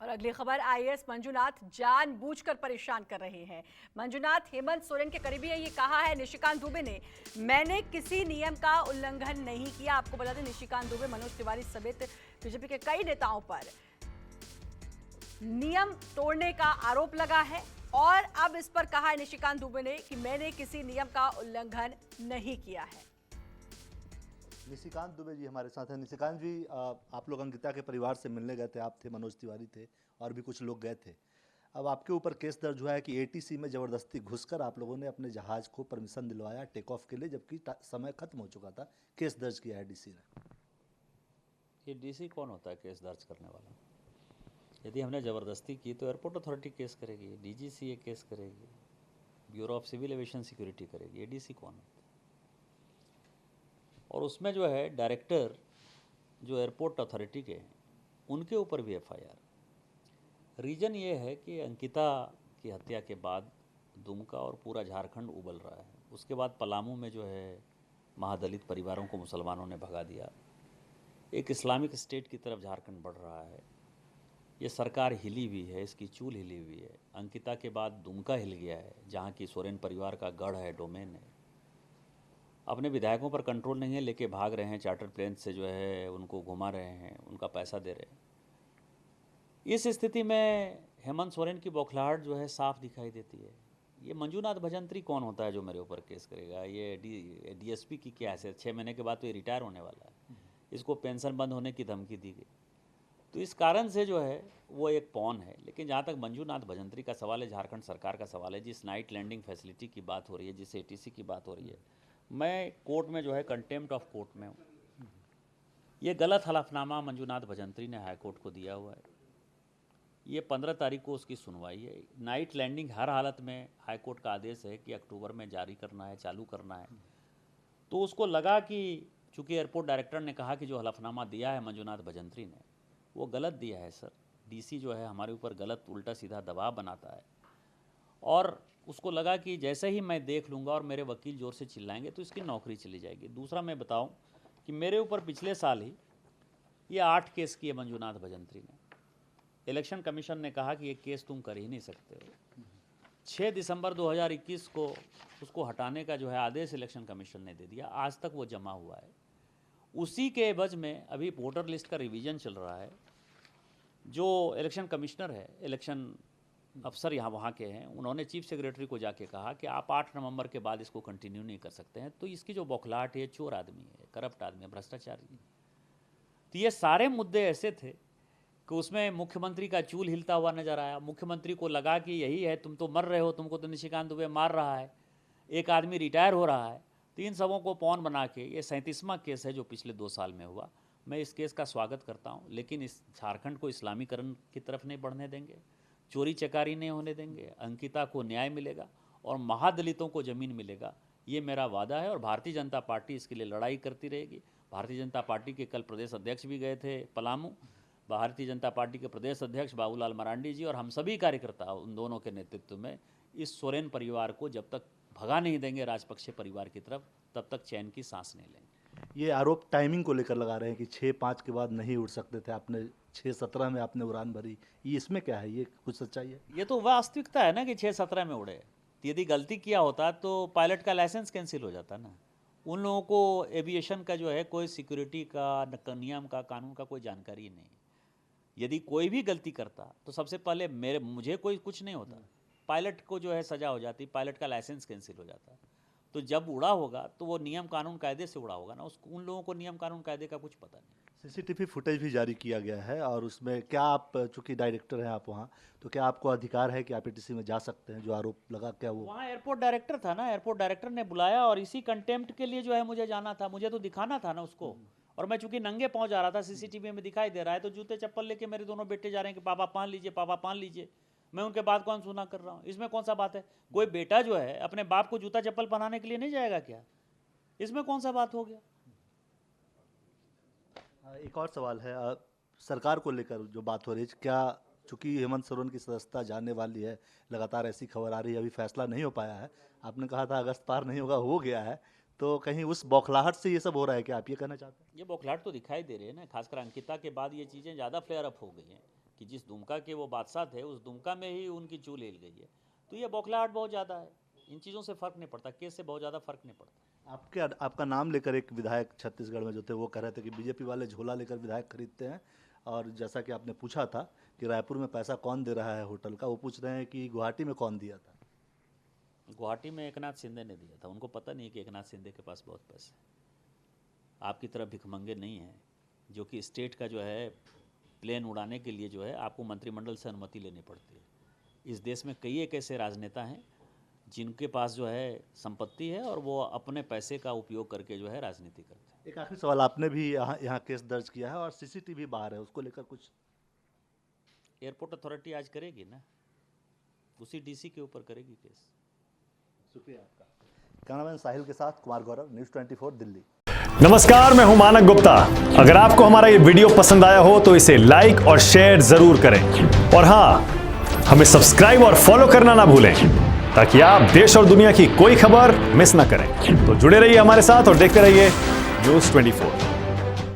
और अगली खबर, आईएएस मंजुनाथ जानबूझकर परेशान कर रहे हैं। मंजुनाथ हेमंत सोरेन के करीबी है, ये कहा है निशिकांत दुबे ने, मैंने किसी नियम का उल्लंघन नहीं किया। आपको बता दें, निशिकांत दुबे, मनोज तिवारी समेत बीजेपी के कई नेताओं पर नियम तोड़ने का आरोप लगा है और अब इस पर कहा है निशिकांत दुबे ने कि मैंने किसी नियम का उल्लंघन नहीं किया है। निशिकांत दुबे जी हमारे साथ हैं। निशिकांत जी, आप लोग अंकिता के परिवार से मिलने गए थे, आप थे, मनोज तिवारी थे और भी कुछ लोग गए थे। अब आपके ऊपर केस दर्ज हुआ है कि एटीसी में ज़बरदस्ती घुसकर आप लोगों ने अपने जहाज़ को परमिशन दिलवाया टेक ऑफ के लिए, जबकि समय खत्म हो चुका था। केस दर्ज किया है डीसी ने। ये डीसी कौन होता है केस दर्ज करने वाला? यदि हमने ज़बरदस्ती की तो एयरपोर्ट अथॉरिटी केस करेगी, डीजीसी ये केस करेगी, bureau of civil aviation security करेगी। ये डीसी कौन होता है? और उसमें जो है डायरेक्टर जो एयरपोर्ट अथॉरिटी के हैं, उनके ऊपर भी एफआईआर। रीज़न ये है कि अंकिता की हत्या के बाद दुमका और पूरा झारखंड उबल रहा है। उसके बाद पलामू में जो है महादलित परिवारों को मुसलमानों ने भगा दिया। एक इस्लामिक स्टेट की तरफ झारखंड बढ़ रहा है। ये सरकार हिली हुई है, इसकी चूल हिली हुई है। अंकिता के बाद दुमका हिल गया है, जहाँ की सोरेन परिवार का गढ़ है, डोमेन है। अपने विधायकों पर कंट्रोल नहीं है, लेके भाग रहे हैं, चार्टर प्लेन से जो है उनको घुमा रहे हैं, उनका पैसा दे रहे हैं। इस स्थिति में हेमंत सोरेन की बौखलाहट जो है साफ दिखाई देती है। ये मंजूनाथ भजंत्री कौन होता है जो मेरे ऊपर केस करेगा? ये डीएसपी की क्या हैसियत? 6 महीने के बाद तो ये रिटायर होने वाला है। इसको पेंशन बंद होने की धमकी दी गई। तो इस कारण से जो है वो एक पॉन है। लेकिन जहाँ तक मंजूनाथ भजंत्री का सवाल है, झारखंड सरकार का सवाल है, जिस नाइट लैंडिंग फैसिलिटी की बात हो रही है, जिस एटीसी की बात हो रही है, मैं कोर्ट में जो है कंटेम्प्ट ऑफ कोर्ट में हूँ। ये गलत हलफनामा मंजूनाथ भजंत्री ने हाई कोर्ट को दिया हुआ है। ये 15 तारीख को उसकी सुनवाई है। नाइट लैंडिंग हर हालत में हाई कोर्ट का आदेश है कि अक्टूबर में जारी करना है, चालू करना है। तो उसको लगा कि चूँकि एयरपोर्ट डायरेक्टर ने कहा कि जो हलफनामा दिया है मंजूनाथ भजंत्री ने वो गलत दिया है। सर, डीसी जो है हमारे ऊपर गलत उल्टा सीधा दबाव बनाता है और उसको लगा कि जैसे ही मैं देख लूँगा और मेरे वकील ज़ोर से चिल्लाएंगे तो इसकी नौकरी चली जाएगी। दूसरा मैं बताऊं कि मेरे ऊपर पिछले साल ही ये 8 केस किए मंजूनाथ भजंत्री ने। इलेक्शन कमीशन ने कहा कि ये केस तुम कर ही नहीं सकते हो। 6 दिसंबर 2021 को उसको हटाने का जो है आदेश इलेक्शन कमीशन ने दे दिया। आज तक वो जमा हुआ है। उसी के एवज में अभी वोटर लिस्ट का रिवीजन चल रहा है। जो इलेक्शन कमिश्नर है, इलेक्शन अफसर यहाँ वहाँ के हैं, उन्होंने चीफ सेक्रेटरी को जाके कहा कि आप 8 नवंबर के बाद इसको कंटिन्यू नहीं कर सकते हैं। तो इसकी जो बौखलाहट है, चोर आदमी है, करप्ट आदमी है, भ्रष्टाचारी है। तो ये सारे मुद्दे ऐसे थे कि उसमें मुख्यमंत्री का चूल हिलता हुआ नजर आया। मुख्यमंत्री को लगा कि यही है, तुम तो मर रहे हो, तुमको तो निशिकांत दुबे मार रहा है, एक आदमी रिटायर हो रहा है। 3 सबों को पौन बना के ये 37वां केस है जो पिछले 2 साल में हुआ। मैं इस केस का स्वागत करता हूँ, लेकिन इस झारखंड को इस्लामीकरण की तरफ नहीं बढ़ने देंगे, चोरी चकारी नहीं होने देंगे। अंकिता को न्याय मिलेगा और महादलितों को ज़मीन मिलेगा, ये मेरा वादा है। और भारतीय जनता पार्टी इसके लिए लड़ाई करती रहेगी। भारतीय जनता पार्टी के कल प्रदेश अध्यक्ष भी गए थे पलामू। भारतीय जनता पार्टी के प्रदेश अध्यक्ष बाबूलाल मरांडी जी और हम सभी कार्यकर्ता उन दोनों के नेतृत्व में इस सोरेन परिवार को जब तक भगा नहीं देंगे राजपक्षे परिवार की तरफ, तब तक चैन की सांस नहीं लेंगे। ये आरोप टाइमिंग को लेकर लगा रहे हैं कि 6-5 के बाद नहीं उड़ सकते थे, आपने 6-17 में आपने उड़ान भरी। ये इसमें क्या है, ये कुछ सच्चाई है? ये तो वास्तविकता है ना कि 6-17 में उड़े। यदि गलती किया होता तो पायलट का लाइसेंस कैंसिल हो जाता ना। उन लोगों को एविएशन का जो है कोई सिक्योरिटी का, नियम का, कानून का कोई जानकारी नहीं। यदि कोई भी गलती करता तो सबसे पहले मुझे कोई कुछ नहीं होता, पायलट को जो है सज़ा हो जाती, पायलट का लाइसेंस कैंसिल हो जाता। तो जब उड़ा होगा तो वो नियम कानून कायदे से उड़ा होगा ना। उन लोगों को नियम कानून कायदे का कुछ पता नहीं। सीसीटीवी फुटेज भी जारी किया गया है और उसमें क्या आप, चूंकि डायरेक्टर हैं आप वहाँ, तो क्या आपको अधिकार है कि आप एटीसी में जा सकते हैं? जो आरोप लगा, क्या वो वहाँ एयरपोर्ट डायरेक्टर था ना, एयरपोर्ट डायरेक्टर ने बुलाया और इसी कंटेम्प्ट के लिए जो है मुझे जाना था। मुझे तो दिखाना था ना उसको। और मैं चूंकि नंगे पाँव जा रहा था, सीसीटीवी में दिखाई दे रहा है, तो जूते चप्पल लेके मेरे दोनों बेटे जा रहे हैं कि पापा पान लीजिए, पापा पान लीजिए। मैं उनके बात को अनसुना कर रहा हूँ। इसमें कौन सा बात है? कोई बेटा जो है अपने बाप को जूता चप्पल पहनाने के लिए नहीं जाएगा क्या? इसमें कौन सा बात हो गया? एक और सवाल है, सरकार को लेकर जो बात हो रही है, क्या चूंकि हेमंत सोरेन की सदस्यता जाने वाली है, लगातार ऐसी खबर आ रही है, अभी फैसला नहीं हो पाया है, आपने कहा था अगस्त पार नहीं होगा, हो गया है, तो कहीं उस बौखलाहट से ये सब हो रहा है कि आप ये कहना चाहते हैं? ये बौखलाहट तो दिखाई दे रही है ना, खासकर अंकिता के बाद ये चीज़ें ज़्यादा फ्लेयर अप हो गई हैं। कि जिस दुमका के वो बादशाह थे उस दुमका में ही उनकी चूल हिल गई है। तो ये बौखलाहट बहुत ज़्यादा है, इन चीज़ों से फ़र्क नहीं पड़ता, केस से बहुत ज़्यादा फ़र्क नहीं पड़ता। आपका नाम लेकर एक विधायक छत्तीसगढ़ में जो थे वो कह रहे थे कि बीजेपी वाले झोला लेकर विधायक खरीदते हैं, और जैसा कि आपने पूछा था कि रायपुर में पैसा कौन दे रहा है होटल का, वो पूछ रहे हैं कि गुवाहाटी में कौन दिया था। गुवाहाटी में एकनाथ शिंदे ने दिया था, उनको पता नहीं कि एकनाथ शिंदे के पास बहुत पैसे। आपकी तरह भिखमंगे नहीं हैं जो कि स्टेट का जो है प्लेन उड़ाने के लिए जो है आपको मंत्रिमंडल से अनुमति लेनी पड़ती है। इस देश में कई एक ऐसे राजनेता हैं जिनके पास जो है संपत्ति है और वो अपने पैसे का उपयोग करके जो है राजनीति करते हैं। एक आखिरी सवाल, आपने भी यहाँ केस दर्ज किया है और सीसीटीवी बाहर है, उसको लेकर कुछ? एयरपोर्ट अथॉरिटी आज करेगी ना, उसी डीसी के ऊपर करेगी केस। शुक्रिया आपका। कैमरामैन साहिल के साथ कुमार गौरव, न्यूज़ 24 दिल्ली। नमस्कार, मैं हूं मानक गुप्ता। अगर आपको हमारा ये वीडियो पसंद आया हो तो इसे लाइक और शेयर जरूर करें, और हाँ, हमें सब्सक्राइब और फॉलो करना ना भूलें ताकि आप देश और दुनिया की कोई खबर मिस ना करें। तो जुड़े रहिए हमारे साथ और देखते रहिए न्यूज़ 24।